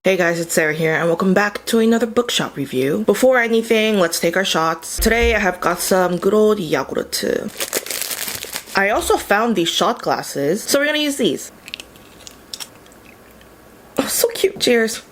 Hey guys, it's Sarah here, and welcome back to another bookshop review. Before anything, let's take our shots. Today I have got some good old yogurt. I also found these shot glasses, so we're gonna use these. Oh, so cute. Cheers.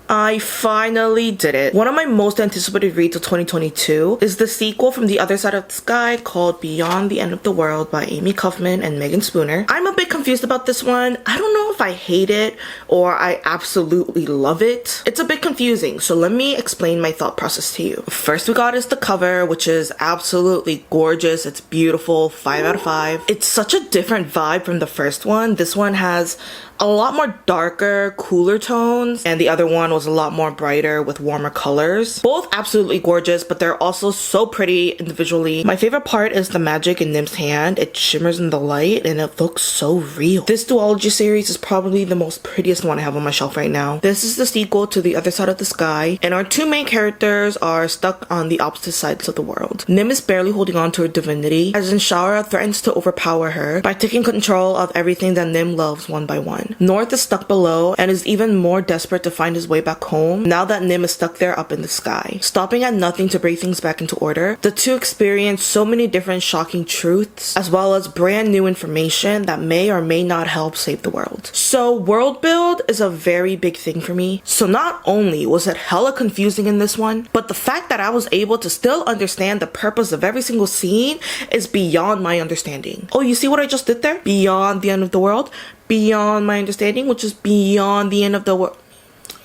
I finally did it. One of my most anticipated reads of 2022 is the sequel from The Other Side of the Sky called Beyond the End of the World by Amy Kaufman and Megan Spooner. I'm a bit confused about this one. I don't know if I hate it or I absolutely love it. It's a bit confusing, so let me explain my thought process to you. First we got is the cover, which is absolutely gorgeous. It's beautiful, 5 out of 5. It's such a different vibe from the first one. This one has a lot more darker, cooler tones, and the other one was a lot more brighter with warmer colors. Both absolutely gorgeous, but they're also so pretty individually. My favorite part is the magic in Nim's hand. It shimmers in the light and it looks so real. This duology series is probably the most prettiest one I have on my shelf right now. This is the sequel to The Other Side of the Sky, and our two main characters are stuck on the opposite sides of the world. Nim is barely holding on to her divinity, as Inshara threatens to overpower her by taking control of everything that Nim loves one by one. North is stuck below and is even more desperate to find his way back home now that Nim is stuck there up in the sky. Stopping at nothing to bring things back into order, the two experience so many different shocking truths as well as brand new information that may or may not help save the world. So world build is a very big thing for me. So not only was it hella confusing in this one, but the fact that I was able to still understand the purpose of every single scene is beyond my understanding. Oh, you see what I just did there? Beyond the end of the world, beyond my understanding, which is beyond the end of the world.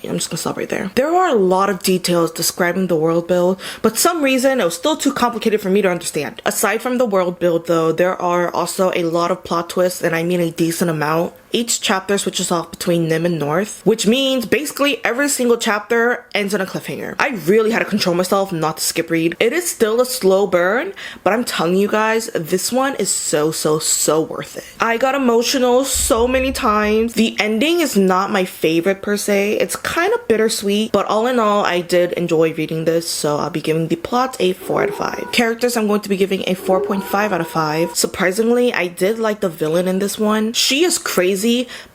I'm just gonna stop right there. There are a lot of details describing the world build, but some reason it was still too complicated for me to understand. Aside from the world build though, there are also a lot of plot twists, and I mean a decent amount. Each chapter switches off between Nim and North, which means basically every single chapter ends on a cliffhanger. I really had to control myself not to skip read. It is still a slow burn, but I'm telling you guys, this one is so worth it. I got emotional so many times. The ending is not my favorite per se. It's kind of bittersweet, but all in all, I did enjoy reading this, so I'll be giving the plot a 4 out of 5. Characters, I'm going to be giving a 4.5 out of 5. Surprisingly, I did like the villain in this one. She is crazy,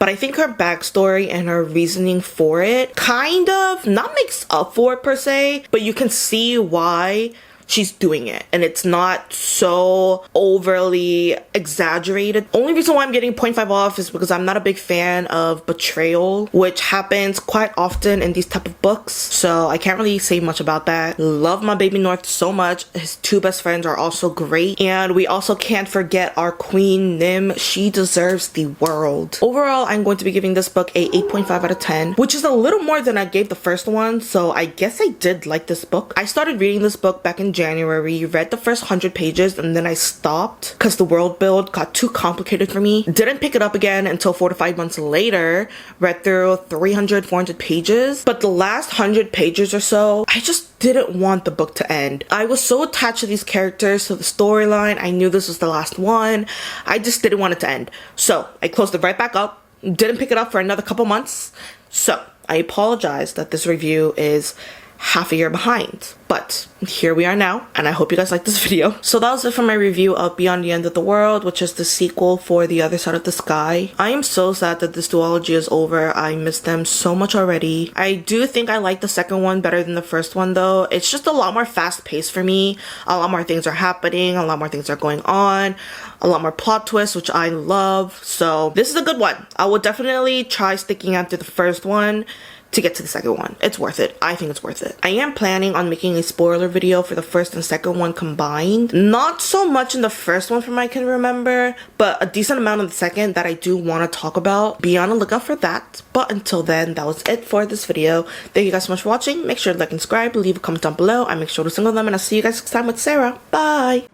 but I think her backstory and her reasoning for it kind of not makes up for it per se, but you can see why she's doing it, and it's not so overly exaggerated. Only reason why I'm getting 0.5 off is because I'm not a big fan of betrayal, which happens quite often in these type of books, so I can't really say much about that. Love my baby North so much. His two best friends are also great, and we also can't forget our queen Nim. She deserves the world. Overall, I'm going to be giving this book a 8.5 out of 10, which is a little more than I gave the first one, so I guess I did like this book. I started reading this book back in January, read the first 100 pages, and then I stopped because the world build got too complicated for me. Didn't pick it up again until 4 to 5 months later, read through 400 pages, but the last 100 pages or so, I just didn't want the book to end. I was so attached to these characters, to the storyline. I knew this was the last one. I just didn't want it to end. So I closed it right back up, didn't pick it up for another couple months. So I apologize that this review is half a year behind, but here we are now, and I hope you guys liked this video. So that was it for my review of Beyond the End of the World, which is the sequel for The Other Side of the Sky. I am so sad that this duology is over. I miss them so much already. I do think I like the second one better than the first one though. It's just a lot more fast-paced for me. A lot more things are happening, a lot more things are going on, a lot more plot twists, which I love. So this is a good one. I will definitely try sticking out to the first one to get to the second one. It's worth it. I think it's worth it. I am planning on making a spoiler video for the first and second one combined. Not so much in the first one from what I can remember, but a decent amount in the second that I do want to talk about. Be on the lookout for that. But until then, that was it for this video. Thank you guys so much for watching. Make sure to like and subscribe, leave a comment down below. I make sure to single them, and I'll see you guys next time with Sarah. Bye!